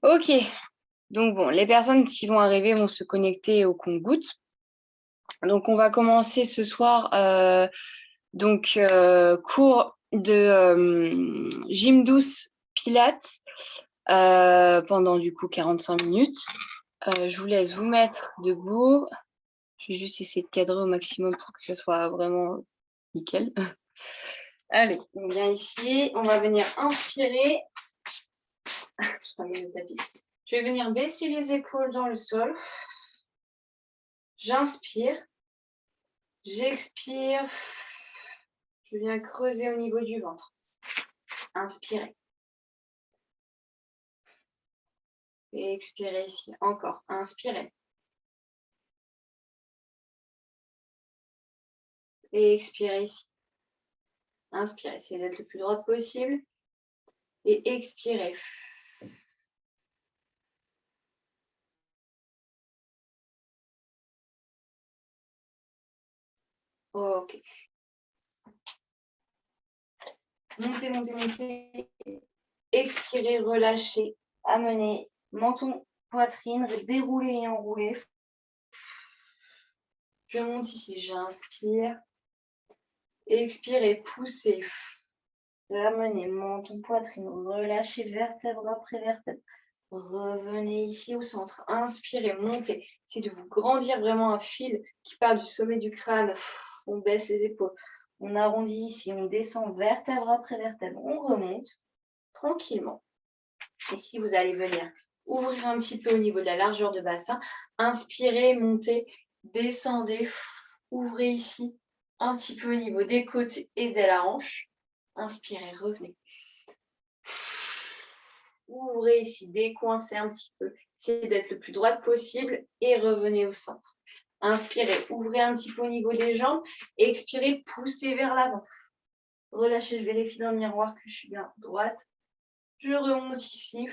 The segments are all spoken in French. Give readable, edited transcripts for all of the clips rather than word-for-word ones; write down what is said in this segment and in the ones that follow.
Ok, donc bon, les personnes qui vont arriver vont se connecter au compte-gouttes. Donc, on va commencer ce soir, cours de gym douce pilates pendant du coup 45 minutes. Je vous laisse vous mettre debout. Je vais juste essayer de cadrer au maximum pour que ce soit vraiment nickel. Allez, on vient ici, on va venir inspirer. Je vais venir baisser les épaules dans le sol. J'inspire. J'expire. Je viens creuser au niveau du ventre. Inspirez. Et expirez ici. Encore. Inspirez. Et expirez ici. Inspirez. Essayez d'être le plus droite possible. Et expirez. Ok. Montez, montez, montez. Expirez, relâchez. Amenez. Menton, poitrine. Déroulez et enroulez. Je monte ici. J'inspire. Expirez, poussez. Ramenez menton, poitrine, relâchez vertèbre après vertèbre. Revenez ici au centre. Inspirez, montez. Essayez de vous grandir vraiment un fil qui part du sommet du crâne. On baisse les épaules. On arrondit ici. On descend vertèbre après vertèbre. On remonte tranquillement. Ici, vous allez venir ouvrir un petit peu au niveau de la largeur de bassin. Inspirez, montez, descendez. Ouvrez ici un petit peu au niveau des côtes et de la hanche. Inspirez, revenez. Ouvrez ici, décoincez un petit peu. Essayez d'être le plus droite possible et revenez au centre. Inspirez, ouvrez un petit peu au niveau des jambes. Expirez, poussez vers l'avant. Relâchez, je vérifie dans le miroir que je suis bien droite. Je remonte ici.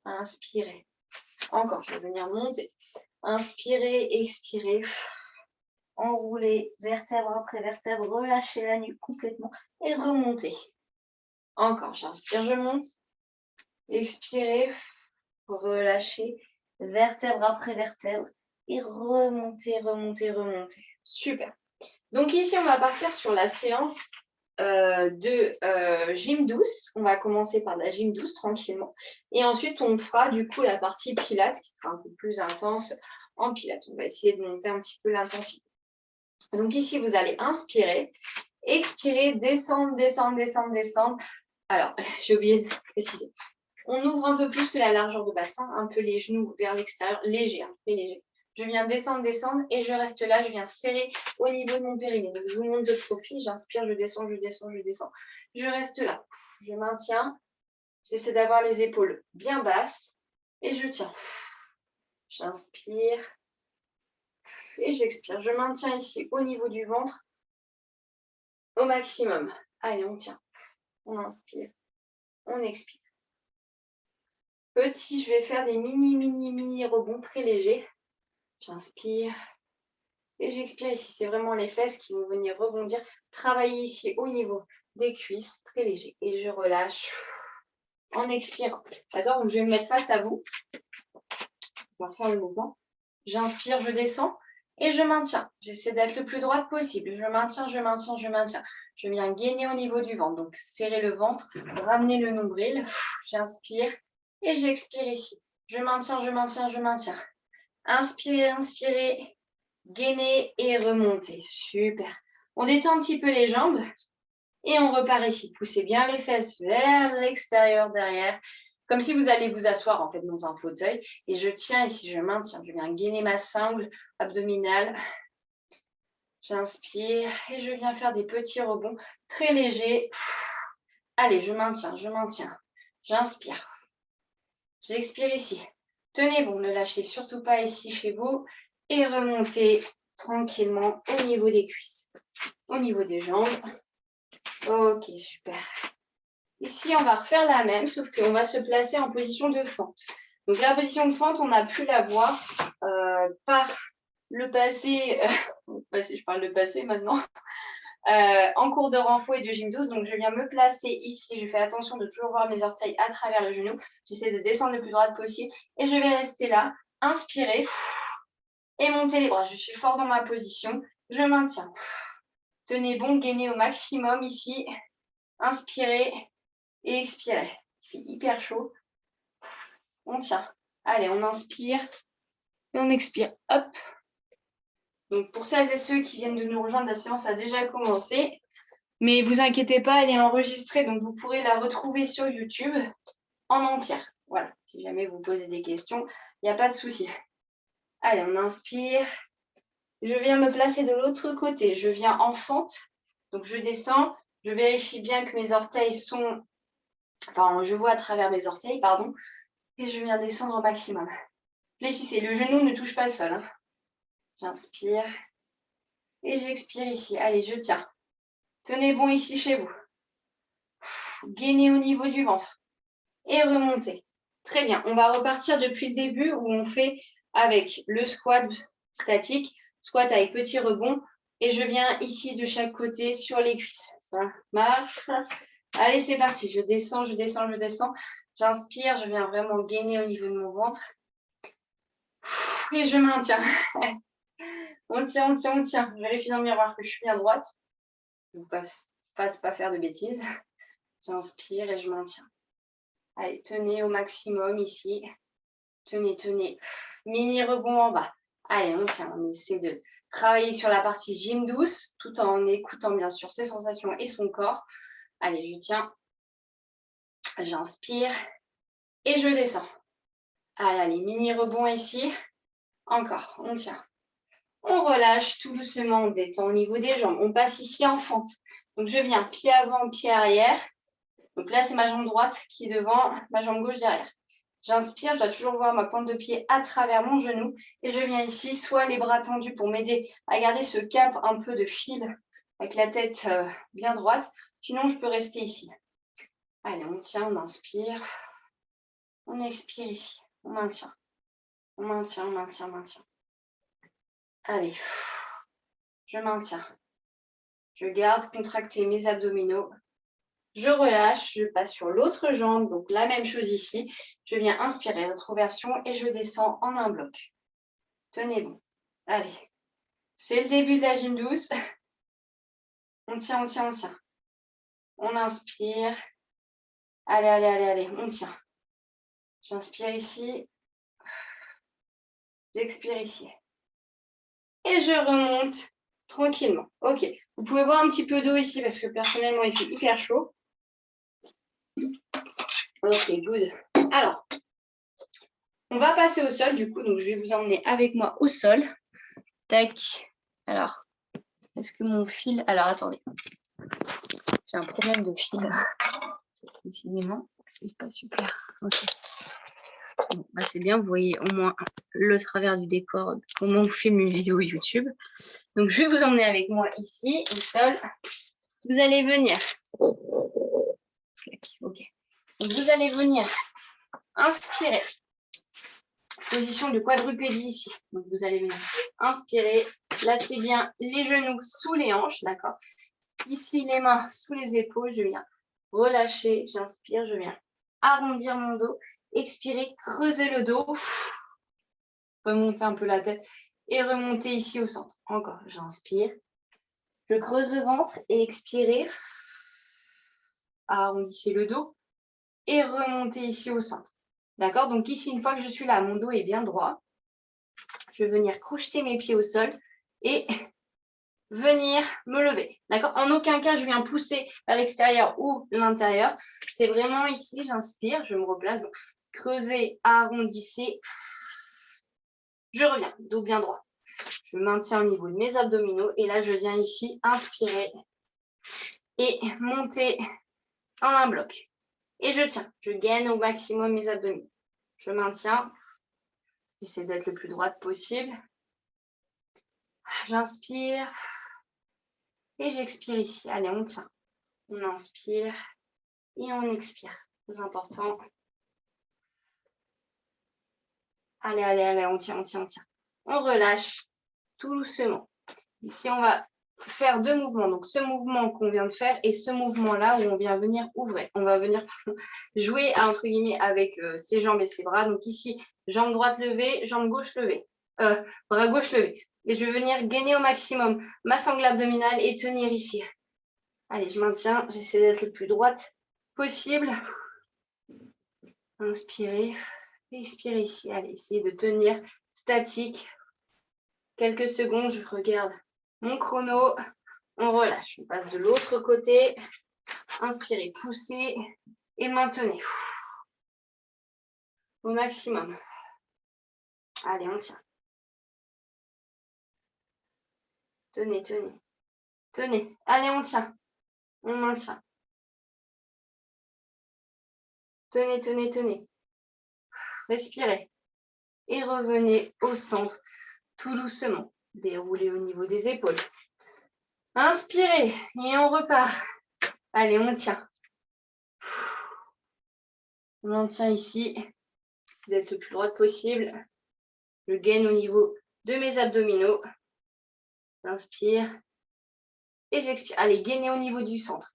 Inspirez. Encore, je vais venir monter. Inspirez, expirez. Enroulez vertèbre après vertèbre. Relâchez la nuque complètement et remontez. Encore, j'inspire, je monte. Expirez, relâchez, vertèbre après vertèbre et remontez, remontez, remontez. Super. Donc ici, on va partir sur la séance de gym douce. On va commencer par la gym douce tranquillement. Et ensuite, on fera du coup la partie pilates qui sera un peu plus intense en pilates. On va essayer de monter un petit peu l'intensité. Donc ici, vous allez inspirer, expirer, descendre, descendre, descendre, descendre. Alors, j'ai oublié de préciser. On ouvre un peu plus que la largeur de bassin, un peu les genoux vers l'extérieur, léger, hein, très léger. Je viens descendre, descendre et je reste là, je viens serrer au niveau de mon périnée. Donc, je vous monte de profil, j'inspire, je descends, je descends, je descends. Je reste là, je maintiens, j'essaie d'avoir les épaules bien basses et je tiens. J'inspire et j'expire. Je maintiens ici au niveau du ventre au maximum. Allez, on tient. On inspire, on expire. Petit, je vais faire des mini rebonds très légers. J'inspire et j'expire ici. C'est vraiment les fesses qui vont venir rebondir. Travailler ici au niveau des cuisses, très léger. Et je relâche en expirant. D'accord? Donc, je vais me mettre face à vous. Je vais refaire le mouvement. J'inspire, je descends et je maintiens. J'essaie d'être le plus droite possible. Je maintiens, je maintiens, je maintiens. Je viens gainer au niveau du ventre. Donc, serrer le ventre, ramener le nombril. J'inspire et j'expire ici. Je maintiens, je maintiens, je maintiens. Inspirez, inspirez, gainez et remontez. Super. On détend un petit peu les jambes et on repart ici. Poussez bien les fesses vers l'extérieur derrière, comme si vous allez vous asseoir en fait dans un fauteuil. Et je tiens ici, je maintiens. Je viens gainer ma sangle abdominale. J'inspire et je viens faire des petits rebonds très légers. Allez, je maintiens, je maintiens. J'inspire. J'expire ici. Tenez bon, ne lâchez surtout pas ici chez vous. Et remontez tranquillement au niveau des cuisses, au niveau des jambes. Ok, super. Ici, on va refaire la même, sauf qu'on va se placer en position de fente. Donc, la position de fente, on a pu la voir par le passé. Je parle de passé maintenant. en cours de renfo et de gym douce. Donc, je viens me placer ici. Je fais attention de toujours voir mes orteils à travers le genou. J'essaie de descendre le plus droit possible. Et je vais rester là, inspirer et monter les bras. Je suis fort dans ma position. Je maintiens. Tenez bon, gainez au maximum ici. Inspirez et expirez. Il fait hyper chaud. On tient. Allez, on inspire et on expire. Hop. Donc, pour celles et ceux qui viennent de nous rejoindre, la séance a déjà commencé. Mais vous inquiétez pas, elle est enregistrée, donc vous pourrez la retrouver sur YouTube en entière. Voilà, si jamais vous posez des questions, il n'y a pas de souci. Allez, on inspire. Je viens me placer de l'autre côté. Je viens en fente. Donc, je descends. Je vérifie bien que mes orteils sont... Enfin, je vois à travers mes orteils, pardon. Et je viens descendre au maximum. Fléchissez. Le genou ne touche pas le sol. Hein. J'inspire. Et j'expire ici. Allez, je tiens. Tenez bon ici chez vous. Gainez au niveau du ventre. Et remontez. Très bien. On va repartir depuis le début où on fait avec le squat statique, squat avec petit rebond. Et je viens ici de chaque côté sur les cuisses. Ça marche. Allez, c'est parti. Je descends, je descends, je descends. J'inspire. Je viens vraiment gainer au niveau de mon ventre. Et je maintiens. On tient, on tient, on tient. Je vérifie dans le miroir que je suis bien droite. Je ne vous fasse pas faire de bêtises. J'inspire et je maintiens. Allez, tenez au maximum ici. Tenez, tenez. Mini rebond en bas. Allez, on tient. On essaie de travailler sur la partie gym douce tout en écoutant bien sûr ses sensations et son corps. Allez, je tiens. J'inspire et je descends. Allez, mini rebond ici. Encore, on tient. On relâche tout doucement, on détend au niveau des jambes. On passe ici en fente. Donc, je viens pied avant, pied arrière. Donc là, c'est ma jambe droite qui est devant, ma jambe gauche derrière. J'inspire, je dois toujours voir ma pointe de pied à travers mon genou. Et je viens ici, soit les bras tendus pour m'aider à garder ce cap un peu de fil avec la tête bien droite. Sinon, je peux rester ici. Allez, on tient, on inspire. On expire ici. On maintient. On maintient, on maintient, on maintient. Allez, je maintiens. Je garde contracté mes abdominaux. Je relâche, je passe sur l'autre jambe, donc la même chose ici. Je viens inspirer, rétroversion et je descends en un bloc. Tenez bon. Allez, c'est le début de la gym douce. On tient, on tient, on tient. On inspire. Allez, allez, allez, allez, on tient. J'inspire ici. J'expire ici. Et je remonte tranquillement. Ok, vous pouvez boire un petit peu d'eau ici parce que personnellement, il fait hyper chaud. Ok, good. Alors, on va passer au sol du coup, donc je vais vous emmener avec moi au sol. Tac. Alors, est-ce que mon fil... Alors, attendez. J'ai un problème de fil. Décidément, c'est pas super. Ok. Bon, bah c'est bien, vous voyez au moins le travers du décor, comment on filme une vidéo YouTube. Donc, je vais vous emmener avec moi ici, au sol. Vous allez venir. Ok. Donc, vous allez venir inspirer. Position de quadrupédie ici. Donc, vous allez venir inspirer. Placez bien les genoux sous les hanches, d'accord? Ici, les mains sous les épaules. Je viens relâcher. J'inspire. Je viens arrondir mon dos. Expirer, creuser le dos. Remonter un peu la tête. Et remonter ici au centre. Encore. J'inspire. Je creuse le ventre et expirez. Arrondissez le dos. Et remontez ici au centre. D'accord? Donc ici, une fois que je suis là, mon dos est bien droit. Je vais venir crocheter mes pieds au sol et venir me lever. D'accord? En aucun cas, je viens pousser vers l'extérieur ou l'intérieur. C'est vraiment ici, j'inspire, je me replace. Donc, creusez, arrondissez. Je reviens, dos bien droit. Je maintiens au niveau de mes abdominaux. Et là, je viens ici, inspirer et monter en un bloc. Et je tiens. Je gaine au maximum mes abdominaux. Je maintiens. J'essaie d'être le plus droite possible. J'inspire. Et j'expire ici. Allez, on tient. On inspire et on expire. C'est important. Allez, allez, allez, on tient, on tient, on tient. On relâche tout doucement. Ici, on va faire deux mouvements. Donc, ce mouvement qu'on vient de faire et ce mouvement-là où on vient venir ouvrir. On va venir jouer, entre guillemets, avec ses jambes et ses bras. Donc, ici, jambe droite levée, jambe gauche levée. Bras gauche levé. Et je vais venir gainer au maximum ma sangle abdominale et tenir ici. Allez, je maintiens. J'essaie d'être le plus droite possible. Inspirez. Expirez ici. Allez, essayez de tenir statique. Quelques secondes, je regarde mon chrono. On relâche. On passe de l'autre côté. Inspirez, poussez et maintenez. Au maximum. Allez, on tient. Tenez, tenez. Tenez. Allez, on tient. On maintient. Tenez, tenez, tenez. Respirez. Et revenez au centre tout doucement. Déroulez au niveau des épaules. Inspirez et on repart. Allez, on tient. On maintient ici. J'essaie d'être le plus droite possible. Je gaine au niveau de mes abdominaux. J'inspire. Et j'expire. Allez, gainez au niveau du centre.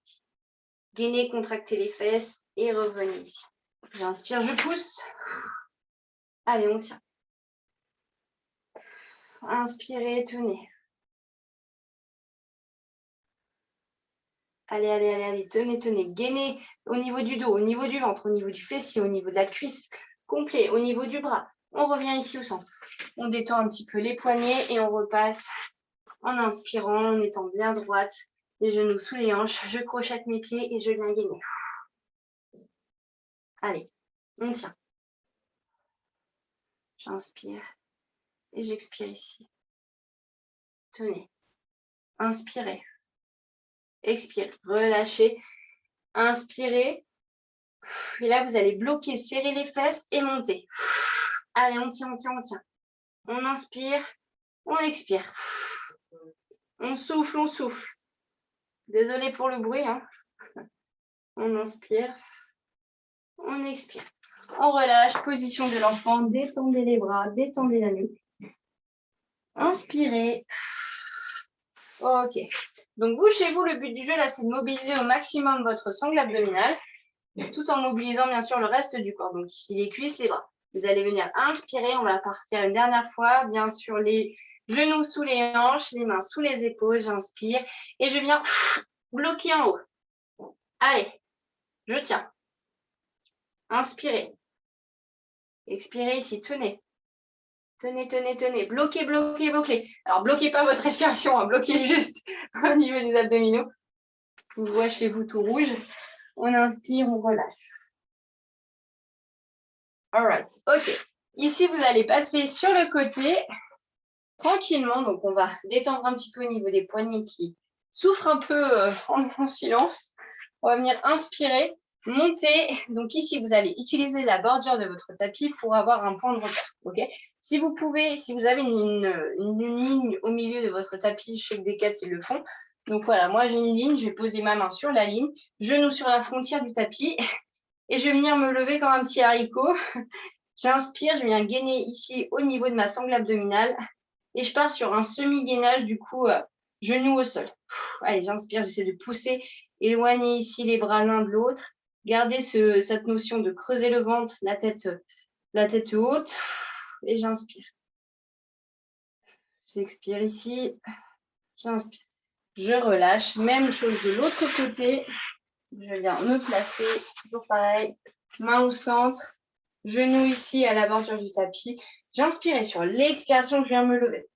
Gainez, contractez les fesses et revenez ici. J'inspire, je pousse. Allez, on tient. Inspirez, tenez. Allez, allez, allez, allez, tenez, tenez. Gainez au niveau du dos, au niveau du ventre, au niveau du fessier, au niveau de la cuisse, complet, au niveau du bras. On revient ici au centre. On détend un petit peu les poignets et on repasse en inspirant, en étant bien droite. Les genoux sous les hanches. Je crochette mes pieds et je viens gainer. Allez, on tient. J'inspire et j'expire ici. Tenez. Inspirez. Expirez. Relâchez. Inspirez. Et là, vous allez bloquer, serrer les fesses et monter. Allez, on tient, on tient, on tient. On inspire, on expire. On souffle, on souffle. Désolée pour le bruit. Hein. On inspire, on expire. On relâche, position de l'enfant. Détendez les bras, détendez la nuque. Inspirez. Ok. Donc, vous, chez vous, le but du jeu, là, c'est de mobiliser au maximum votre sangle abdominale, tout en mobilisant, bien sûr, le reste du corps. Donc, ici, les cuisses, les bras. Vous allez venir inspirer. On va partir une dernière fois. Bien sûr, les genoux sous les hanches, les mains sous les épaules. J'inspire. Et je viens bloquer en haut. Allez, je tiens. Inspirez. Expirez ici. Tenez. Tenez, tenez, tenez. Bloquez, bloquez, bloquez. Alors, bloquez pas votre respiration. Hein. Bloquez juste au niveau des abdominaux. Je vous vois chez vous tout rouge. On inspire, on relâche. All right. OK. Ici, vous allez passer sur le côté tranquillement. Donc, on va détendre un petit peu au niveau des poignets qui souffrent un peu en silence. On va venir inspirer, monter. Donc, ici, vous allez utiliser la bordure de votre tapis pour avoir un point de repère. OK. Si vous pouvez, si vous avez une ligne au milieu de votre tapis, je sais que des cas, ils le font. Donc, voilà, moi, j'ai une ligne. Je vais poser ma main sur la ligne, genou sur la frontière du tapis. Et je vais venir me lever comme un petit haricot. J'inspire, je viens gainer ici au niveau de ma sangle abdominale. Et je pars sur un semi-gainage, du coup, genou au sol. Allez, j'inspire, j'essaie de pousser, éloigner ici les bras l'un de l'autre. Gardez cette notion de creuser le ventre, la tête haute. Et j'inspire. J'expire ici. J'inspire. Je relâche. Même chose de l'autre côté. Je viens me placer. Toujours pareil. Main au centre. Genou ici à la bordure du tapis. J'inspire et sur l'expiration, je viens me lever.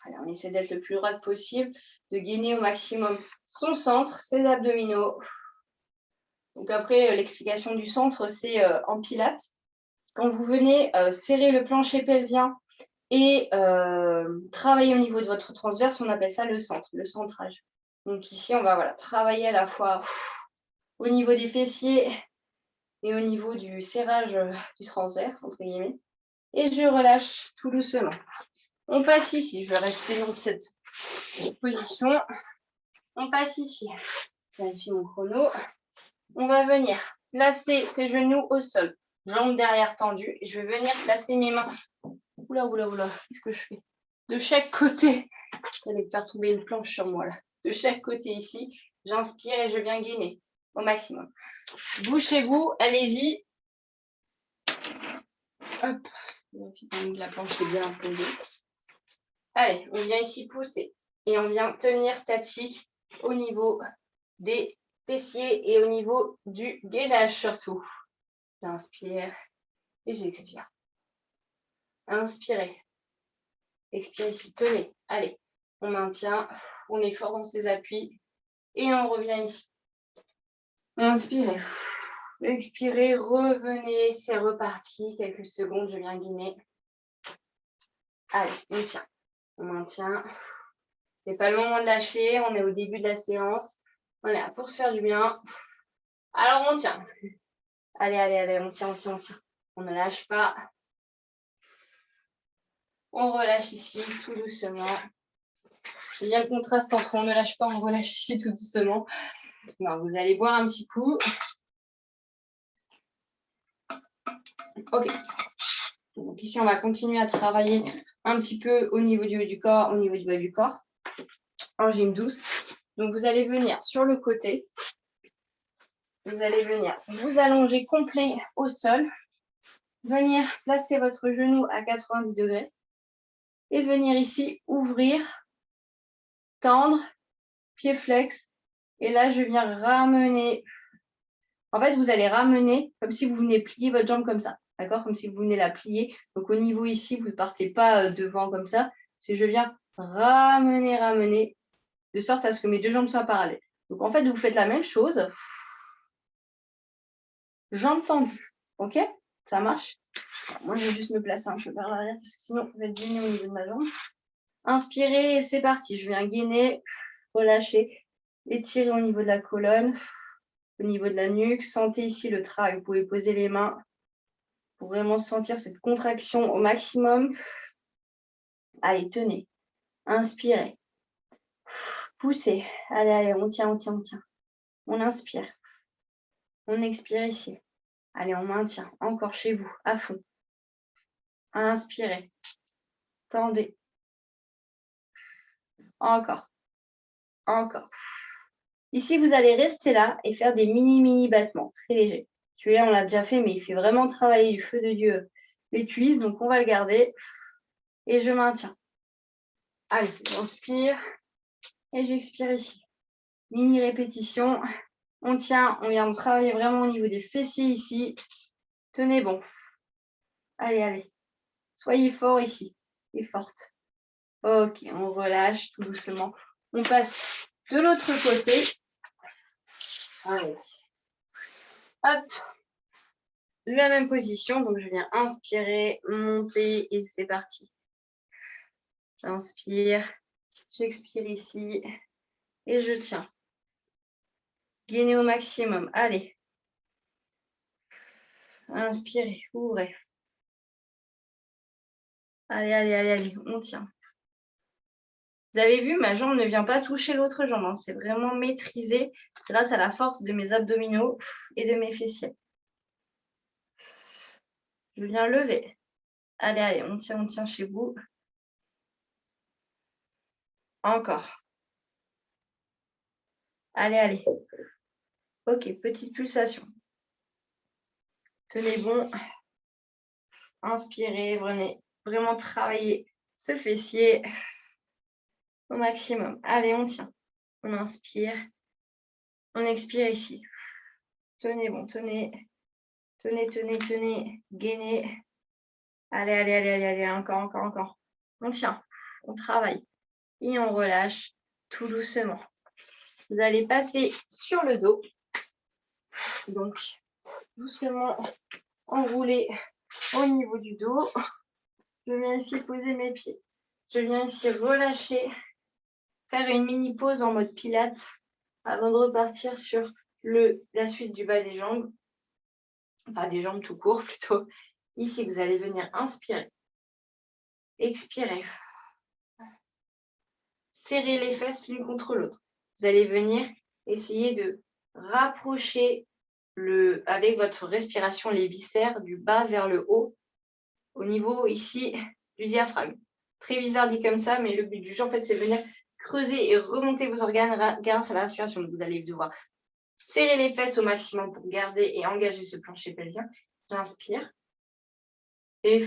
Allez, on essaie d'être le plus droit possible, de gainer au maximum son centre, ses abdominaux. Donc après, l'explication du centre, c'est en pilates. Quand vous venez serrer le plancher pelvien et travailler au niveau de votre transverse, on appelle ça le centre, le centrage. Donc ici, on va travailler à la fois au niveau des fessiers et au niveau du serrage du transverse, entre guillemets. Et je relâche tout doucement. On passe ici. Je vais rester dans cette position. On passe ici. Je vérifie mon chrono. On va venir placer ses genoux au sol. Jambes derrière tendues. Et je vais venir placer mes mains. Oula, oula, oula. Qu'est-ce que je fais? de chaque côté. Vous allez faire tomber une planche sur moi là. De chaque côté ici, j'inspire et je viens gainer au maximum. Bouchez-vous, allez-y. Hop, la planche est bien posée. Allez, on vient ici pousser et on vient tenir statique au niveau des fessiers et au niveau du gainage surtout. J'inspire et j'expire. Inspirez. Expirez ici, tenez. Allez, on maintient, on est fort dans ses appuis et on revient ici. Inspirez. Expirez, revenez, c'est reparti. Quelques secondes, je viens gainer. Allez, on tient. On maintient. C'est pas le moment de lâcher, on est au début de la séance. On est là pour se faire du bien. Alors on tient. Allez, allez, allez, on tient, on tient, on tient. On ne lâche pas. On relâche ici tout doucement. J'aime bien le contraste entre on ne lâche pas, on relâche ici tout doucement. Non, vous allez boire un petit coup. Ok. Donc ici, on va continuer à travailler un petit peu au niveau du haut du corps, au niveau du bas du corps. En gym douce. Donc vous allez venir sur le côté. Vous allez venir vous allonger complet au sol. Venir placer votre genou à 90 degrés. Et venir ici ouvrir, tendre, pied flex. Et là, je viens ramener. En fait, vous allez ramener comme si vous venez plier votre jambe comme ça. D'accord? Comme si vous venez la plier. Donc, au niveau ici, vous ne partez pas devant comme ça. C'est je viens ramener, de sorte à ce que mes deux jambes soient parallèles. Donc, en fait, vous faites la même chose. Jambes tendues. OK? Ça marche? Moi, je vais juste me placer un peu vers l'arrière parce que sinon, je vais gêner au niveau de ma jambe. Inspirez, c'est parti. Je viens gainer, relâcher, étirer au niveau de la colonne, au niveau de la nuque. Sentez ici le travail. Vous pouvez poser les mains pour vraiment sentir cette contraction au maximum. Allez, tenez. Inspirez. Poussez. Allez, allez, on tient, on tient, on tient. On inspire. On expire ici. Allez, on maintient. Encore chez vous, à fond. Inspirez. Tendez. Encore. Encore. Ici, vous allez rester là et faire des mini battements, très légers. Celui-là, on l'a déjà fait, mais il fait vraiment travailler du feu de Dieu les cuisses. Donc, on va le garder. Et je maintiens. Allez, j'inspire. Et j'expire ici. Mini répétition. On tient. On vient de travailler vraiment au niveau des fessiers ici. Tenez bon. Allez, allez. Soyez fort ici. Et forte. Ok, on relâche tout doucement. On passe de l'autre côté. Allez. Hop. La même position. Donc, je viens inspirer, monter et c'est parti. J'inspire. J'expire ici. Et je tiens. Gainez au maximum. Allez. Inspirez. Ouvrez. Allez, allez, allez, allez. On tient. Vous avez vu, ma jambe ne vient pas toucher l'autre jambe. Hein. C'est vraiment maîtrisé grâce à la force de mes abdominaux et de mes fessiers. Je viens lever. Allez, allez, on tient chez vous. Encore. Allez, allez. Ok, petite pulsation. Tenez bon. Inspirez, venez vraiment travailler ce fessier au maximum. Allez, on tient. On inspire. On expire ici. Tenez bon, tenez. Tenez, tenez, tenez. Gainez. Allez, allez, allez, allez, allez. Encore, encore, encore. On tient. On travaille. Et on relâche tout doucement. Vous allez passer sur le dos. Donc, doucement enrouler au niveau du dos. Je viens ici poser mes pieds. Je viens ici relâcher, faire une mini pause en mode pilates avant de repartir sur la suite du bas des jambes. Enfin, des jambes tout court plutôt. Ici, vous allez venir inspirer. Expirer. Serrer les fesses l'une contre l'autre. Vous allez venir essayer de rapprocher avec votre respiration les viscères du bas vers le haut au niveau ici du diaphragme. Très bizarre dit comme ça, mais le but du jeu, en fait, c'est de venir creuser et remonter vos organes grâce à la respiration. Donc, vous allez devoir serrer les fesses au maximum pour garder et engager ce plancher pelvien. J'inspire. Et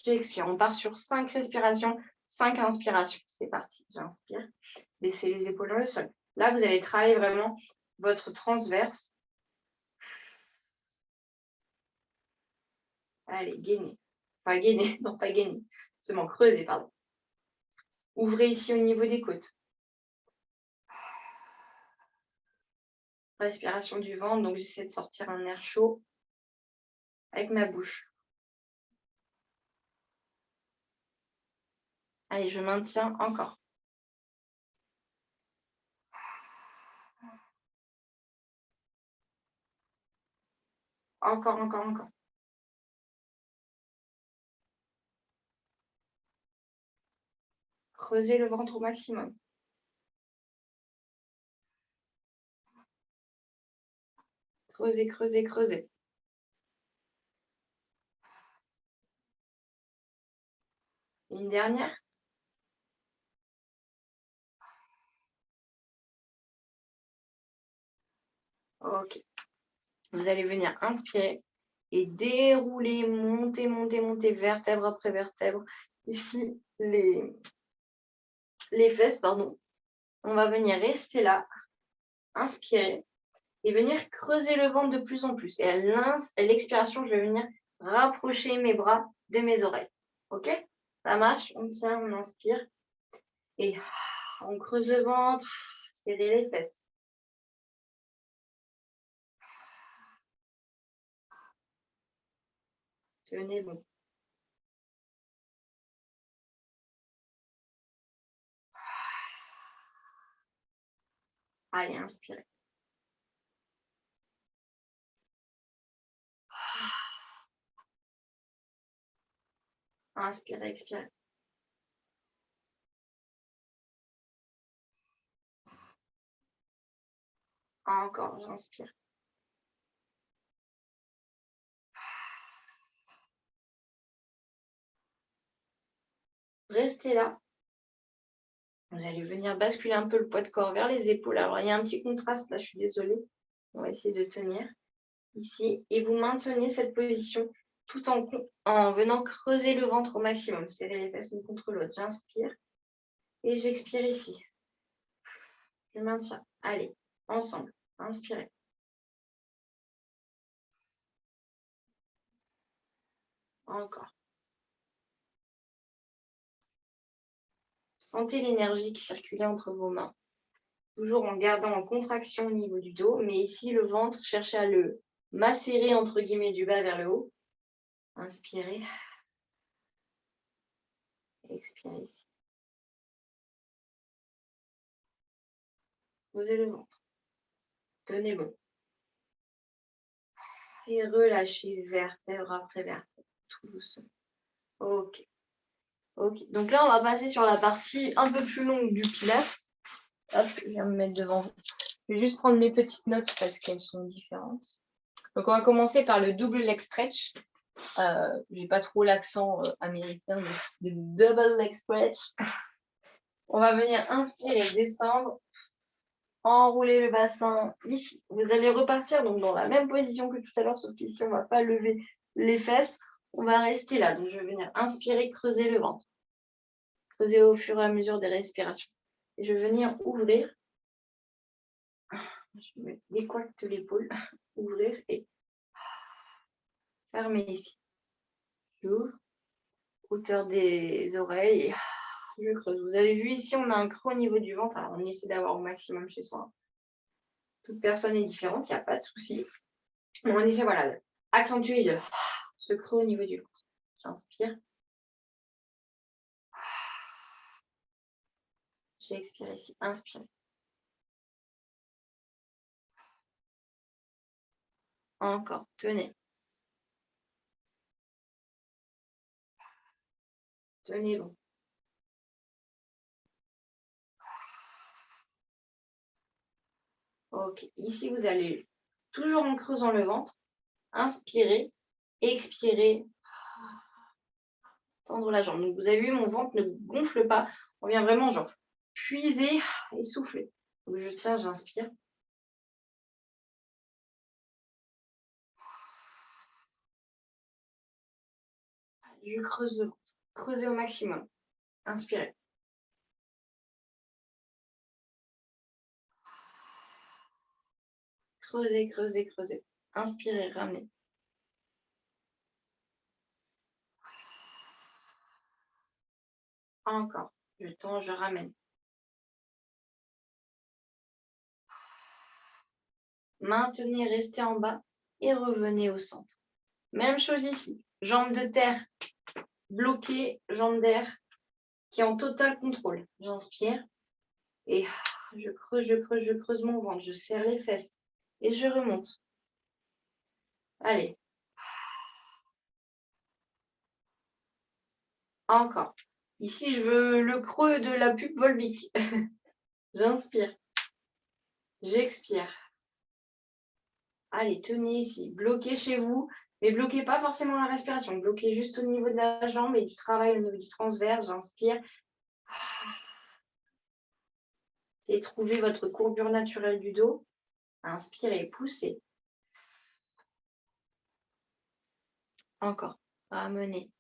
j'expire. On part sur 5 respirations, 5 inspirations. C'est parti. J'inspire. Laissez les épaules dans le sol. Là, vous allez travailler vraiment votre transverse. Allez, gainez. Pas gainer, non, pas gainer. Seulement creuser, pardon. Ouvrez ici au niveau des côtes. Respiration du ventre, donc j'essaie de sortir un air chaud avec ma bouche. Allez, je maintiens encore. Encore, encore, encore. Creusez le ventre au maximum. Creusez, creusez, creusez. Une dernière. Ok. Vous allez venir inspirer et dérouler, monter, monter, monter, vertèbre après vertèbre. Ici, les fesses, pardon. On va venir rester là, inspirer et venir creuser le ventre de plus en plus. Et à l'expiration, je vais venir rapprocher mes bras de mes oreilles. Ok? Ça marche? On tient, on inspire. Et on creuse le ventre, serrer les fesses. Tenez bon. Allez, inspirez. Inspirez, expirez. Encore, j'inspire. Restez là. Vous allez venir basculer un peu le poids de corps vers les épaules. Alors, il y a un petit contraste là, je suis désolée. On va essayer de tenir ici. Et vous maintenez cette position tout en venant creuser le ventre au maximum. Serrez les fesses l'une contre l'autre. J'inspire et j'expire ici. Je maintiens. Allez, ensemble. Inspirez. Encore. Sentez l'énergie qui circulait entre vos mains. Toujours en gardant en contraction au niveau du dos. Mais ici, le ventre, cherchez à le macérer entre guillemets du bas vers le haut. Inspirez. Expirez ici. Posez le ventre. Tenez bon. Et relâchez vertèbre après vertèbre. Tout doucement. Ok. Ok. Donc là, on va passer sur la partie un peu plus longue du Pilates. Hop, je viens me mettre devant vous. Je vais juste prendre mes petites notes parce qu'elles sont différentes. Donc, on va commencer par le double leg stretch. J'ai pas trop l'accent américain, donc c'est le double leg stretch. On va venir inspirer, descendre, enrouler le bassin ici. Vous allez repartir donc dans la même position que tout à l'heure, sauf qu'ici, on ne va pas lever les fesses. On va rester là. Donc, je vais venir inspirer, creuser le ventre. Creuser au fur et à mesure des respirations. Et je vais venir ouvrir. Je me décoicte l'épaule. Ouvrir et fermer ici. J'ouvre. Hauteur des oreilles. Et je creuse. Vous avez vu ici, on a un creux au niveau du ventre. Alors, on essaie d'avoir au maximum chez soi. Toute personne est différente, il n'y a pas de souci. On essaie, voilà, d'accentuer ce creux au niveau du ventre. J'inspire. J'expire ici. Inspire. Encore. Tenez. Tenez bon. Ok. Ici, vous allez, toujours en creusant le ventre, inspirer, expirer. tendre la jambe. Donc, vous avez vu, mon ventre ne gonfle pas. On vient vraiment, genre, puiser et souffler. Donc, je tiens, j'inspire. Je creuse le ventre. Creusez au maximum. Inspirez. Creusez, creusez, creusez. Inspirez, ramenez. Encore. Je tends, je ramène. Maintenez, restez en bas et revenez au centre. Même chose ici. Jambe de terre bloquée, jambe d'air qui est en total contrôle. J'inspire et je creuse, je creuse, je creuse mon ventre. Je serre les fesses et je remonte. Allez. Encore. Ici, je veux le creux de la pube volvique. J'inspire. J'expire. Allez, tenez ici. Bloquez chez vous, mais bloquez pas forcément la respiration. Bloquez juste au niveau de la jambe et du travail au niveau du transverse. J'inspire. Et trouvez votre courbure naturelle du dos. Inspirez, poussez. Encore. Ramenez.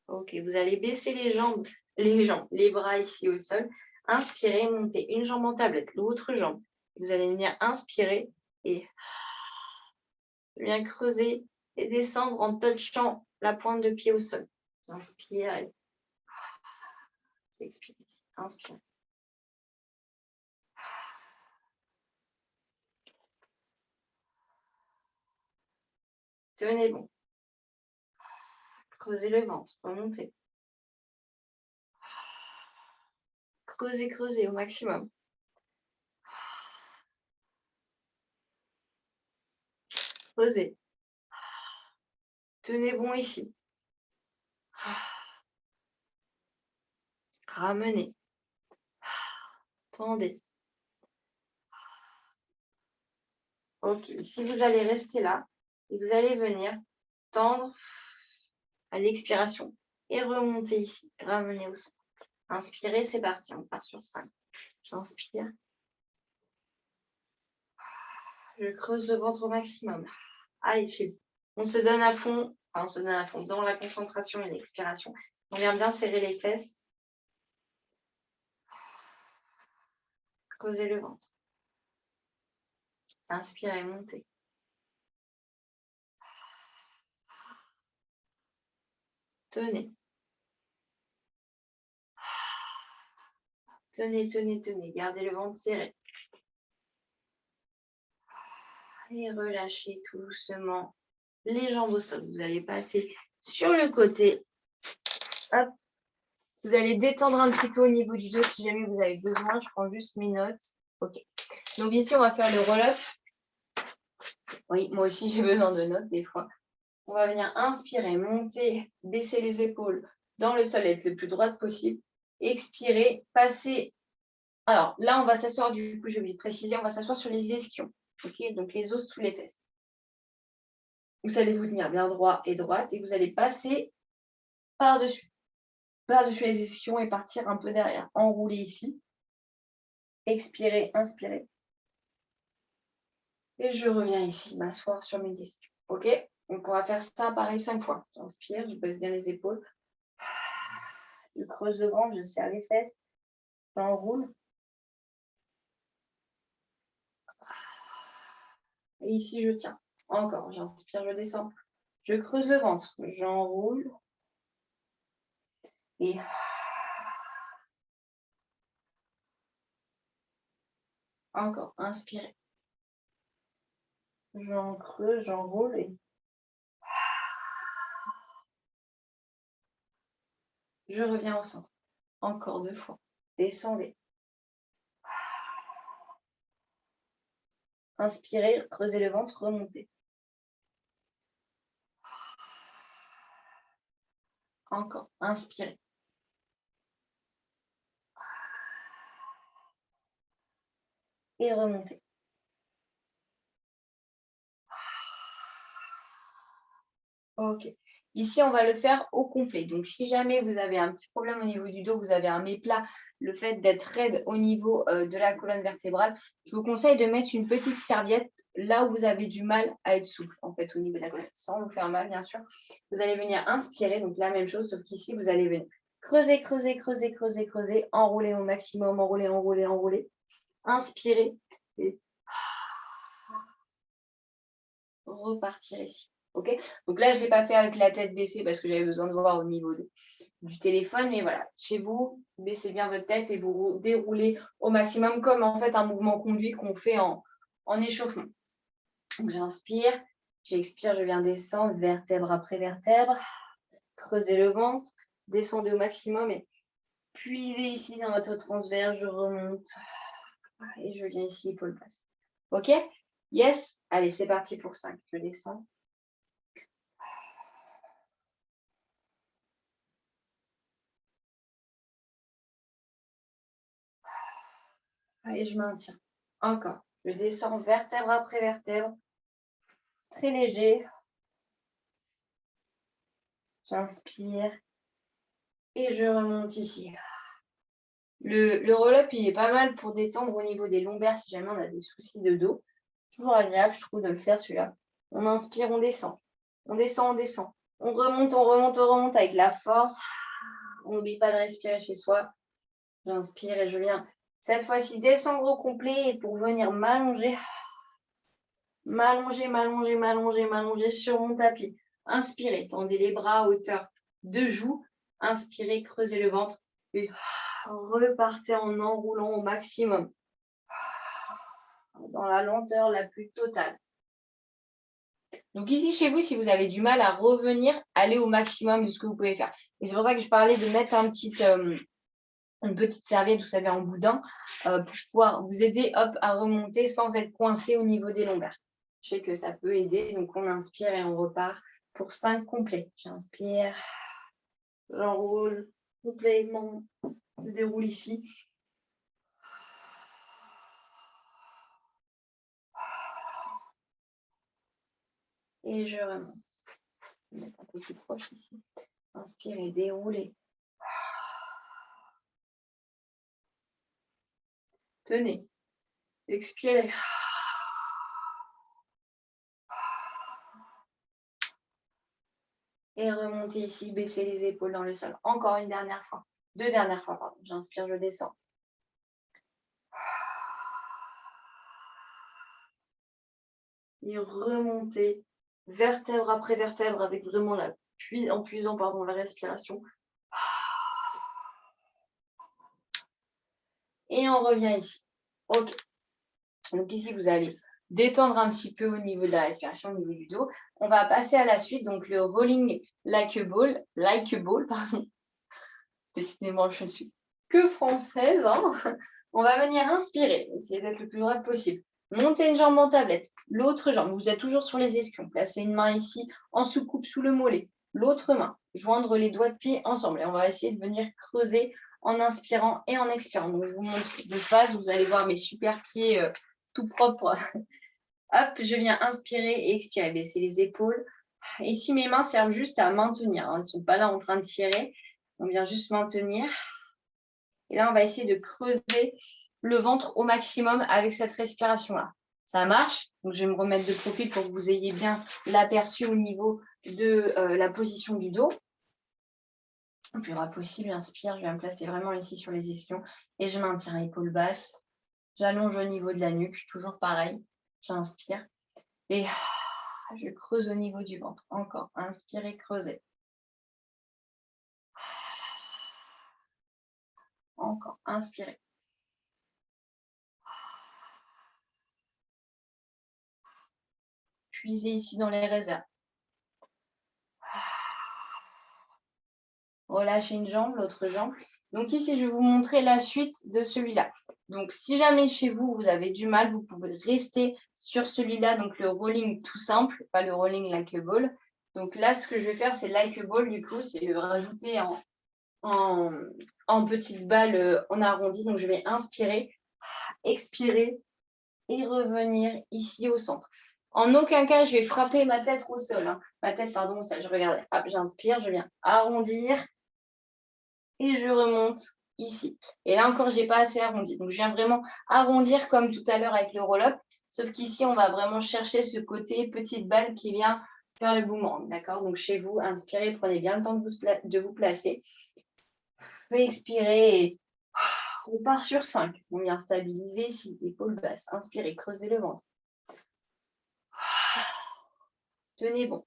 Ok, vous allez baisser les bras ici au sol. Inspirez, montez une jambe en tablette, l'autre jambe. Vous allez venir inspirer et bien creuser et descendre en touchant la pointe de pied au sol. Inspire et expire ici. Inspire. Tenez bon. Creusez le ventre, remontez. Creusez, creusez au maximum. Creusez. Tenez bon ici. Ramenez. Tendez. Ok, ici vous allez rester là et vous allez venir tendre à l'expiration et remonter ici. Ramenez au centre. Inspirez, c'est parti, on part sur 5. J'inspire. Je creuse le ventre au maximum. Allez, chez vous. On se donne à fond, enfin, on se donne à fond dans la concentration et l'expiration. On vient bien serrer les fesses. Creusez le ventre. Inspirez, montez. Tenez. Tenez, tenez, tenez. Gardez le ventre serré. Et relâchez tout doucement les jambes au sol. Vous allez passer sur le côté. Hop. Vous allez détendre un petit peu au niveau du dos si jamais vous avez besoin. Je prends juste mes notes. Ok. Donc ici, on va faire le roll-up. Oui, moi aussi, j'ai besoin de notes des fois. On va venir inspirer, monter, baisser les épaules dans le sol, être le plus droite possible. Expirer, passer. Alors là, on va s'asseoir, du coup, j'ai oublié de préciser, on va s'asseoir sur les ischions. Ok, donc les os sous les fesses. Vous allez vous tenir bien droit et droite et vous allez passer par-dessus les ischions et partir un peu derrière. Enrouler ici. Expirer, inspirer. Et je reviens ici, m'asseoir sur mes ischions. Ok? Donc on va faire ça pareil 5 fois. J'inspire, je baisse bien les épaules. Je creuse le ventre, je serre les fesses. J'enroule. Et ici, je tiens. Encore, j'inspire, je descends. Je creuse le ventre, j'enroule. Et encore, inspirez. J'en creuse, j'enroule et je reviens au centre. Encore 2 fois. Descendez. Inspirez, creusez le ventre, remontez. Encore, inspirez. Et remontez. Ok. Ici, on va le faire au complet. Donc, si jamais vous avez un petit problème au niveau du dos, vous avez un méplat, le fait d'être raide au niveau de la colonne vertébrale, je vous conseille de mettre une petite serviette là où vous avez du mal à être souple, en fait, au niveau de la colonne, sans vous faire mal, bien sûr. Vous allez venir inspirer, donc la même chose, sauf qu'ici, vous allez venir creuser, creuser, creuser, creuser, creuser, enrouler au maximum, enrouler, enrouler, enrouler, inspirer et repartir ici. Ok, donc là, je ne l'ai pas fait avec la tête baissée parce que j'avais besoin de voir au niveau du téléphone, mais voilà, chez vous, baissez bien votre tête et vous déroulez au maximum comme en fait un mouvement conduit qu'on fait en échauffement. Donc j'inspire, j'expire, je viens descendre vertèbre après vertèbre, creusez le ventre, descendez au maximum et puisez ici dans votre transverse, je remonte et je viens ici, épaule basse. Ok? Yes? Allez, c'est parti pour 5. Je descends. Et je maintiens. Encore. Je descends vertèbre après vertèbre. Très léger. J'inspire. Et je remonte ici. Le roll-up, il est pas mal pour détendre au niveau des lombaires si jamais on a des soucis de dos. Toujours agréable, je trouve, de le faire celui-là. On inspire, on descend. On descend, on descend. On remonte, on remonte, on remonte avec la force. On n'oublie pas de respirer chez soi. J'inspire et je viens cette fois-ci descendre au complet et pour venir m'allonger. M'allonger, m'allonger, m'allonger, m'allonger sur mon tapis. Inspirez, tendez les bras à hauteur de joue. Inspirez, creusez le ventre et repartez en enroulant au maximum. Dans la lenteur la plus totale. Donc ici, chez vous, si vous avez du mal à revenir, allez au maximum de ce que vous pouvez faire. Et c'est pour ça que je parlais de mettre une petite serviette, vous savez, en boudin, pour pouvoir vous aider à remonter sans être coincé au niveau des lombaires. Je sais que ça peut aider, donc on inspire et on repart pour 5 complets. J'inspire, j'enroule complètement, je déroule ici. Et je remonte. Je vais mettre un peu plus proche ici. Inspirez, déroulez. Tenez. Expirez. Et remontez ici, baissez les épaules dans le sol. Encore une dernière fois. 2 dernières fois, pardon. J'inspire, je descends. Et remontez vertèbre après vertèbre avec vraiment en puisant la respiration. Et on revient ici. Ok. Donc ici, vous allez détendre un petit peu au niveau de la respiration, au niveau du dos. On va passer à la suite, donc le rolling like a ball, pardon. Décidément, je ne suis que française. Hein. On va venir inspirer, essayer d'être le plus droite possible. Montez une jambe en tablette, l'autre jambe, vous êtes toujours sur les ischions. Placez une main ici en soucoupe sous le mollet, l'autre main, joindre les doigts de pied ensemble. Et on va essayer de venir creuser en inspirant et en expirant. Donc, je vous montre de face, vous allez voir mes super pieds tout propres. Hop, je viens inspirer et expirer, baisser les épaules. Ici, mes mains servent juste à maintenir. Elles ne sont pas là en train de tirer. On vient juste maintenir. Et là, on va essayer de creuser le ventre au maximum avec cette respiration-là. Ça marche. Donc, je vais me remettre de profil pour que vous ayez bien l'aperçu au niveau de la position du dos. Le plus droit possible, j'inspire. Je viens me placer vraiment ici sur les ischions et je maintiens épaule basse. J'allonge au niveau de la nuque, toujours pareil. J'inspire et je creuse au niveau du ventre. Encore, inspirez, creusez. Encore, inspirez. Puisez ici dans les réserves. Relâchez une jambe, l'autre jambe. Donc ici, je vais vous montrer la suite de celui-là. Donc si jamais chez vous, vous avez du mal, vous pouvez rester sur celui-là, donc le rolling tout simple, pas le rolling like a ball. Donc là, ce que je vais faire, c'est like a ball, du coup, c'est le rajouter en petites balles en arrondi. Donc je vais inspirer, expirer et revenir ici au centre. En aucun cas, je vais frapper ma tête au sol. Hein. Ma tête, pardon, au sol. Je regarde. Hop, j'inspire, je viens arrondir et je remonte ici. Et là encore, je n'ai pas assez arrondi. Donc, je viens vraiment arrondir comme tout à l'heure avec le roll-up. Sauf qu'ici, on va vraiment chercher ce côté petite balle qui vient faire le boomerang. D'accord? Donc, chez vous, inspirez, prenez bien le temps de vous placer. Expirez et on part sur 5. On vient stabiliser ici, épaule basse. Inspirez, creusez le ventre. Tenez bon.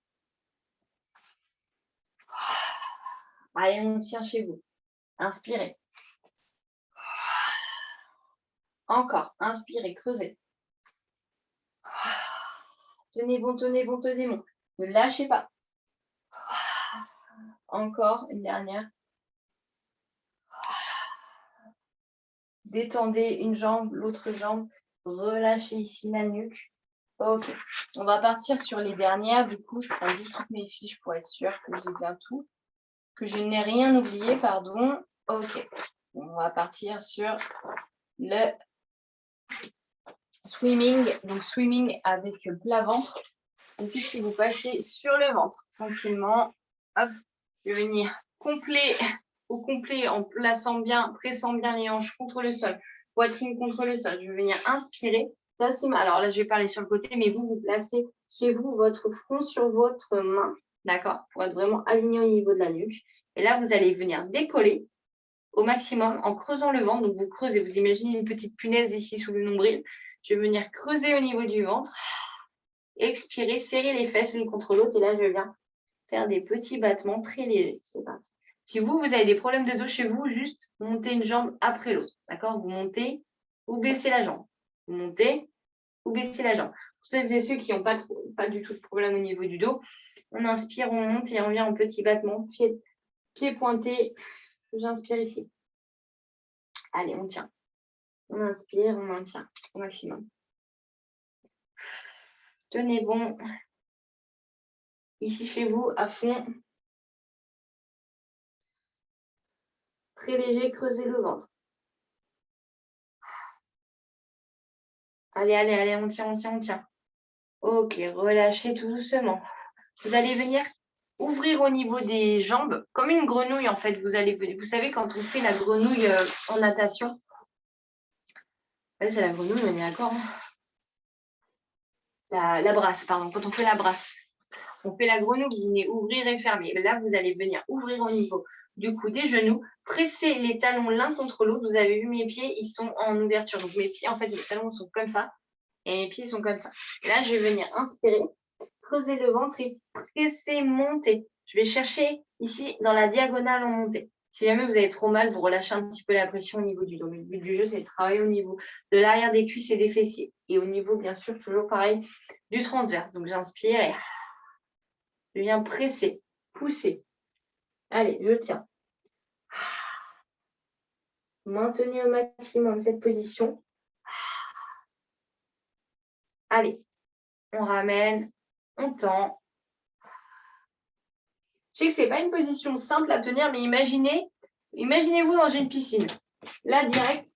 Allez, on tient chez vous. Inspirez. Encore. Inspirez, creusez. Tenez bon, tenez bon, tenez bon. Ne lâchez pas. Encore une dernière. Détendez une jambe, l'autre jambe. Relâchez ici la nuque. Ok. On va partir sur les dernières. Du coup, je prends juste toutes mes fiches pour être sûre que j'ai bien tout. Que je n'ai rien oublié, pardon. Ok. On va partir sur le swimming. Donc, swimming avec plat ventre. Donc, ici, vous passez sur le ventre tranquillement. Hop. Je vais venir au complet en plaçant bien, pressant bien les hanches contre le sol. Poitrine contre le sol. Je vais venir inspirer. Alors là, je vais parler sur le côté, mais vous placez chez vous votre front sur votre main. D'accord? Pour être vraiment aligné au niveau de la nuque. Et là, vous allez venir décoller au maximum en creusant le ventre. Donc, vous creusez, vous imaginez une petite punaise ici sous le nombril. Je vais venir creuser au niveau du ventre. Expirez, serrez les fesses l'une contre l'autre. Et là, je viens faire des petits battements très légers. C'est parti. Si vous avez des problèmes de dos chez vous, juste montez une jambe après l'autre. D'accord? Vous montez, vous baissez la jambe. Vous montez, vous baissez la jambe. Pour ceux et ceux qui n'ont pas du tout de problème au niveau du dos, on inspire, on monte et on vient en petit battement. Pied pointé. J'inspire ici. Allez, on tient. On inspire, on maintient au maximum. Tenez bon. Ici chez vous, à fond. Très léger, creusez le ventre. Allez, allez, allez, on tient, on tient, on tient. Ok, relâchez tout doucement. Vous allez venir ouvrir au niveau des jambes, comme une grenouille en fait. Vous savez, quand on fait la grenouille en natation, ouais, c'est la grenouille, on est d'accord. Hein, la brasse, pardon, quand on fait la brasse. On fait la grenouille, vous venez ouvrir et fermer. Là, vous allez venir ouvrir au niveau du cou, des genoux, presser les talons l'un contre l'autre. Vous avez vu mes pieds, ils sont en ouverture. Donc mes pieds, en fait, mes talons sont comme ça et mes pieds sont comme ça. Et là, je vais venir inspirer, creuser le ventre et presser, monter. Je vais chercher ici dans la diagonale en montée. Si jamais vous avez trop mal, vous relâchez un petit peu la pression au niveau du dos. Mais le but du jeu, c'est de travailler au niveau de l'arrière des cuisses et des fessiers. Et au niveau, bien sûr, toujours pareil, du transverse. Donc j'inspire et je viens presser, pousser. Allez, je tiens. Maintenez au maximum cette position. Allez, on ramène, on tend. Je sais que ce n'est pas une position simple à tenir, mais imaginez-vous dans une piscine. Là, direct,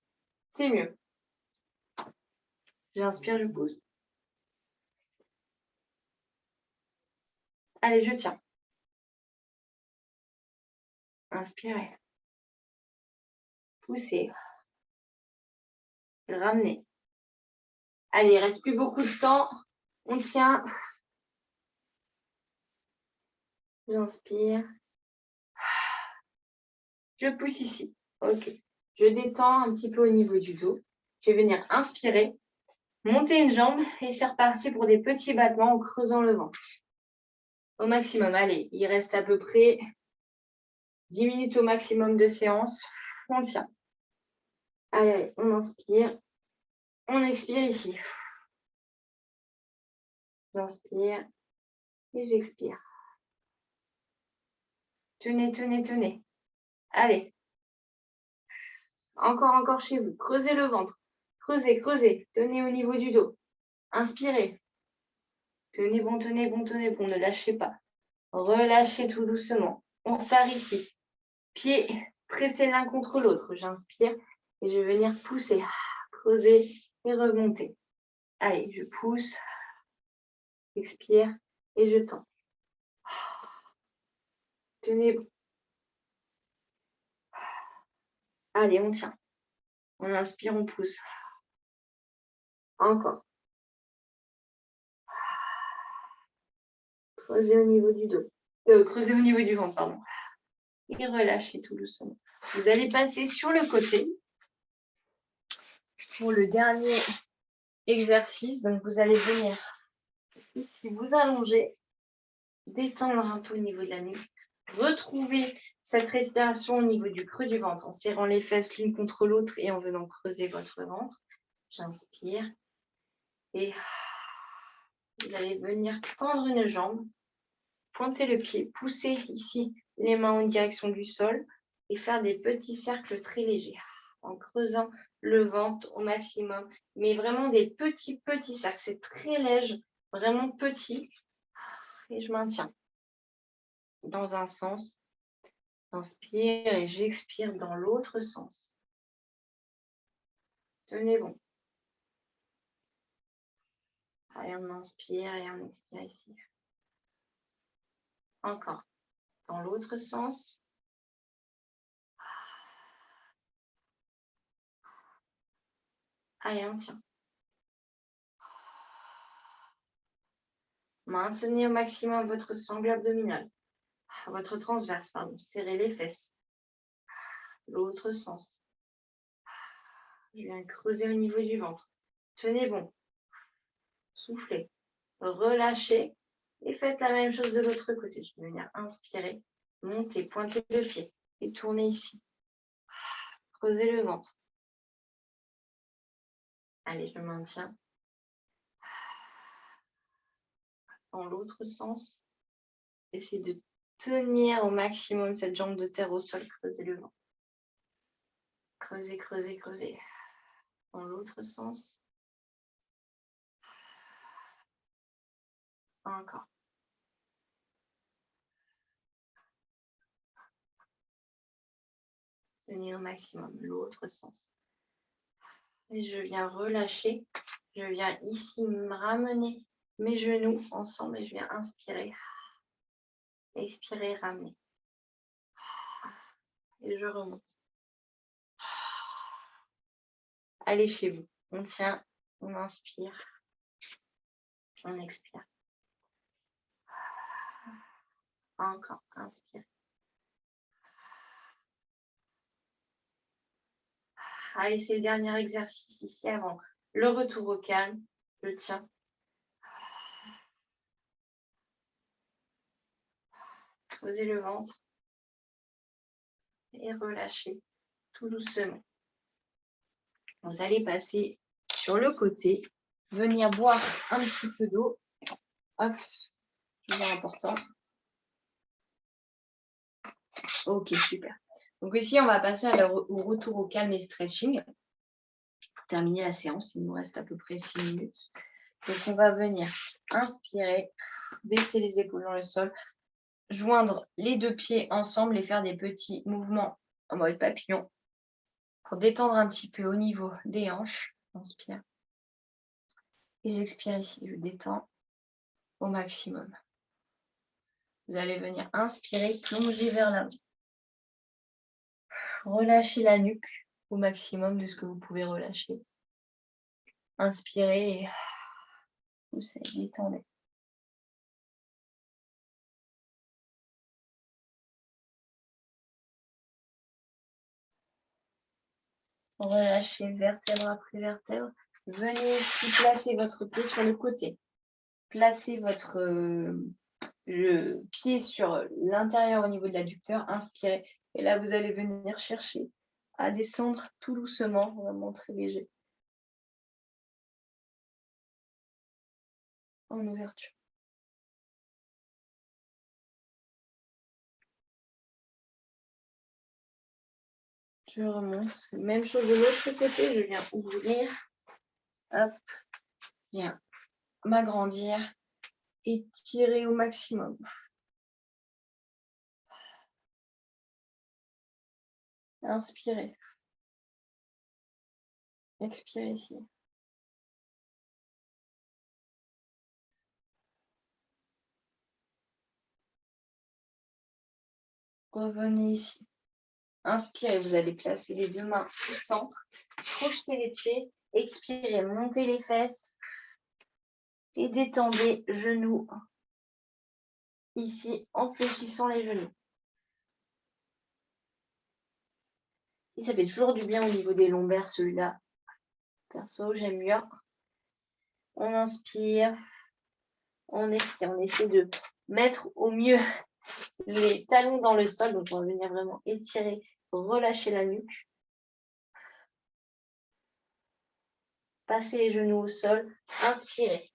c'est mieux. J'inspire, je pose. Allez, je tiens. Inspirez. Poussez. Ramenez. Allez, il ne reste plus beaucoup de temps. On tient. J'inspire. Je pousse ici. Ok. Je détends un petit peu au niveau du dos. Je vais venir inspirer, monter une jambe et c'est reparti pour des petits battements en creusant le ventre. Au maximum. Allez, il reste à peu près 10 minutes au maximum de séance. On tient. Allez, allez, on inspire. On expire ici. J'inspire et j'expire. Tenez, tenez, tenez. Allez. Encore chez vous. Creusez le ventre. Creusez, creusez. Tenez au niveau du dos. Inspirez. Tenez bon, tenez bon, tenez bon. Ne lâchez pas. Relâchez tout doucement. On repart ici. Pieds pressés l'un contre l'autre. J'inspire et je vais venir pousser. Creuser et remonter. Allez, je pousse. Expire et je tends. Tenez bon. Allez, on tient. On inspire, on pousse. Encore. Creusez au niveau du dos. Creusez au niveau du ventre, pardon. Et relâchez tout doucement. Vous allez passer sur le côté pour le dernier exercice. Donc, vous allez venir ici, vous allonger, détendre un peu au niveau de la nuque. Retrouvez cette respiration au niveau du creux du ventre en serrant les fesses l'une contre l'autre et en venant creuser votre ventre. J'inspire. Et vous allez venir tendre une jambe, pointer le pied, pousser ici les mains en direction du sol et faire des petits cercles très légers en creusant le ventre au maximum. Mais vraiment des petits cercles. C'est très léger, vraiment petit. Et je maintiens. Dans un sens, j'inspire et j'expire dans l'autre sens. Tenez bon. Allez, on inspire et on expire ici. Encore. Dans l'autre sens. Allez, on tient. Maintenez au maximum votre sangle abdominal. Votre transverse, pardon. Serrez les fesses. L'autre sens. Je viens creuser au niveau du ventre. Tenez bon. Soufflez. Relâchez. Et faites la même chose de l'autre côté. Je vais venir inspirer. Montez, pointez le pied. Et tournez ici. Creusez le ventre. Allez, je maintiens. Dans l'autre sens. Essayez de tenir au maximum cette jambe de terre au sol. Creusez le ventre. Creusez, creusez, creusez. Dans l'autre sens. Encore. Tenez au maximum l'autre sens. Et je viens relâcher. Je viens ici me ramener mes genoux ensemble et je viens inspirer. Expirer, ramener. Et je remonte. Allez chez vous. On tient, on inspire, on expire. Encore, inspire. Allez, c'est le dernier exercice ici avant le retour au calme. Je tiens. Creusez le ventre et relâchez tout doucement. Vous allez passer sur le côté, venir boire un petit peu d'eau. Hop, c'est important. Ok, super. Donc ici, on va passer au retour au calme et stretching. Pour terminer la séance, il nous reste à peu près 6 minutes. Donc, on va venir inspirer, baisser les épaules dans le sol, joindre les deux pieds ensemble et faire des petits mouvements en mode papillon pour détendre un petit peu au niveau des hanches. Inspire. Et j'expire ici, je détends au maximum. Vous allez venir inspirer, plonger vers l'avant. Relâchez la nuque au maximum de ce que vous pouvez relâcher. Inspirez et poussez, détendez. Relâchez vertèbre après vertèbre. Venez ici placer votre pied sur le côté. Placez votre le pied sur l'intérieur au niveau de l'adducteur. Inspirez. Et là, vous allez venir chercher à descendre tout doucement, vraiment très léger. En ouverture. Je remonte. Même chose de l'autre côté. Je viens ouvrir. Hop. Je viens m'agrandir et tirer au maximum. Inspirez. Expirez ici. Revenez ici. Inspirez, vous allez placer les 2 mains au centre. Projetez les pieds. Expirez, montez les fesses. Et détendez genoux ici en fléchissant les genoux. Et ça fait toujours du bien au niveau des lombaires, celui-là. Perso, j'aime mieux. On inspire. On essaie de mettre au mieux les talons dans le sol. Donc, on va venir vraiment étirer, relâcher la nuque. Passez les genoux au sol. Inspirez.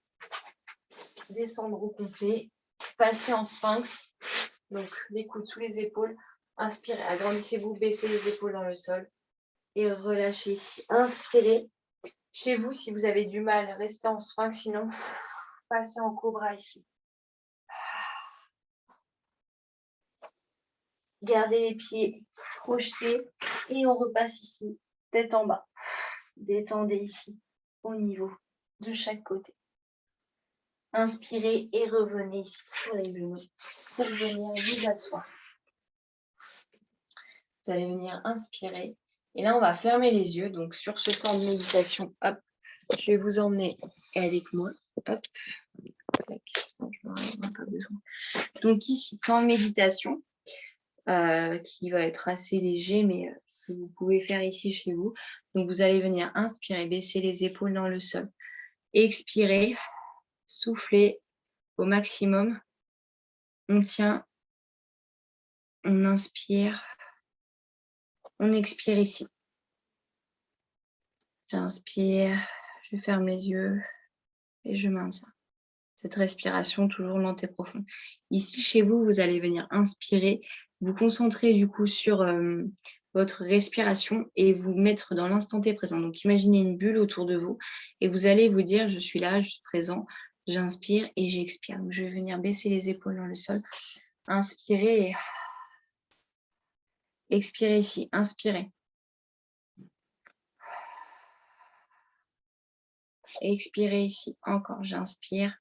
Descendre au complet. Passez en sphinx. Donc, les coudes sous les épaules. Inspirez. Agrandissez-vous. Baissez les épaules dans le sol. Et relâchez ici. Inspirez. Chez vous, si vous avez du mal, restez en sphinx. Sinon, passez en cobra ici. Gardez les pieds projetés. Et on repasse ici. Tête en bas. Détendez ici. Au niveau de chaque côté. Inspirez et revenez ici sur les genoux pour venir vous asseoir. Vous allez venir inspirer. Et là, on va fermer les yeux. Donc, sur ce temps de méditation, hop, je vais vous emmener avec moi. Hop. Non, je n'en ai pas besoin. Donc, ici, temps de méditation qui va être assez léger, mais que vous pouvez faire ici chez vous. Donc, vous allez venir inspirer, baisser les épaules dans le sol. Expirer, souffler au maximum. On tient, on inspire, on expire ici. J'inspire, je ferme les yeux et je maintiens. Cette respiration toujours lente et profonde. Ici, chez vous, vous allez venir inspirer, vous concentrer du coup sur votre respiration et vous mettre dans l'instant T présent. Donc, imaginez une bulle autour de vous et vous allez vous dire, je suis là, je suis présent, j'inspire et j'expire. Donc, je vais venir baisser les épaules dans le sol, inspirer et expirez ici, inspirez. Expirez ici, encore, j'inspire.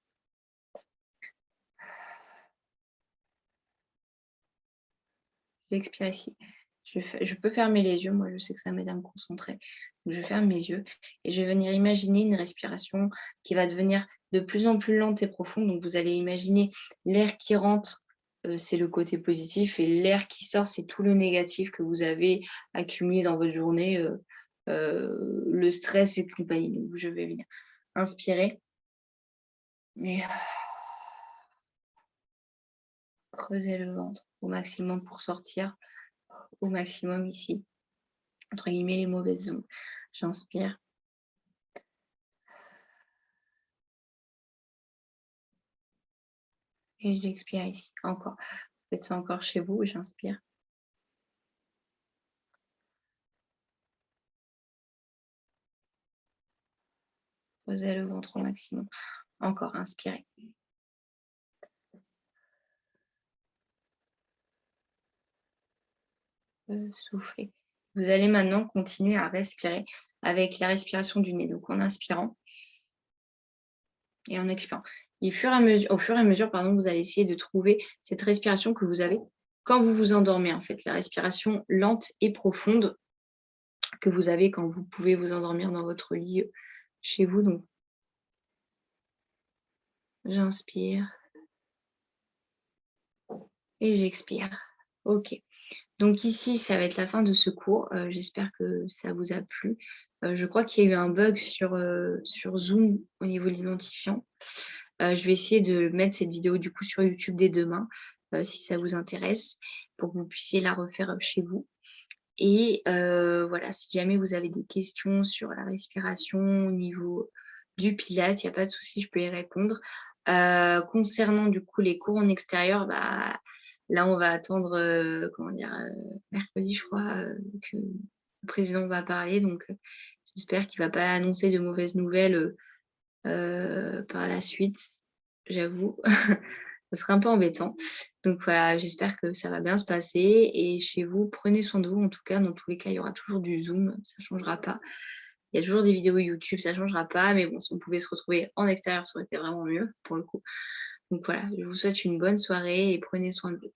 J'expire ici. Je peux fermer les yeux, moi je sais que ça m'aide à me concentrer. Donc, je ferme mes yeux et je vais venir imaginer une respiration qui va devenir de plus en plus lente et profonde. Donc vous allez imaginer l'air qui rentre, c'est le côté positif, et l'air qui sort, c'est tout le négatif que vous avez accumulé dans votre journée, le stress et compagnie. Donc je vais venir inspirer et creuser le ventre au maximum pour sortir au maximum ici, entre guillemets, les mauvaises ondes. J'inspire. Et j'expire ici. Encore. Faites ça encore chez vous. J'inspire. Posez le ventre au maximum. Encore. Inspirez. Soufflez. Vous allez maintenant continuer à respirer avec la respiration du nez. Donc en inspirant et en expirant. Et au fur et à mesure, pardon, vous allez essayer de trouver cette respiration que vous avez quand vous vous endormez, en fait. La respiration lente et profonde que vous avez quand vous pouvez vous endormir dans votre lit chez vous. Donc, j'inspire et j'expire. Ok. Donc ici, ça va être la fin de ce cours. J'espère que ça vous a plu. Je crois qu'il y a eu un bug sur Zoom au niveau de l'identifiant. Je vais essayer de mettre cette vidéo du coup sur YouTube dès demain, si ça vous intéresse, pour que vous puissiez la refaire chez vous. Et voilà, si jamais vous avez des questions sur la respiration au niveau du Pilates, il n'y a pas de souci, je peux y répondre. Concernant du coup les cours en extérieur, bah, là on va attendre mercredi, je crois, que le président va parler. Donc j'espère qu'il ne va pas annoncer de mauvaises nouvelles par la suite, j'avoue. Ça serait un peu embêtant. Donc voilà, j'espère que ça va bien se passer. Et chez vous, prenez soin de vous. En tout cas, dans tous les cas, il y aura toujours du Zoom, ça ne changera pas. Il y a toujours des vidéos YouTube, ça ne changera pas. Mais bon, si on pouvait se retrouver en extérieur, ça aurait été vraiment mieux pour le coup. Donc voilà, je vous souhaite une bonne soirée et prenez soin de vous.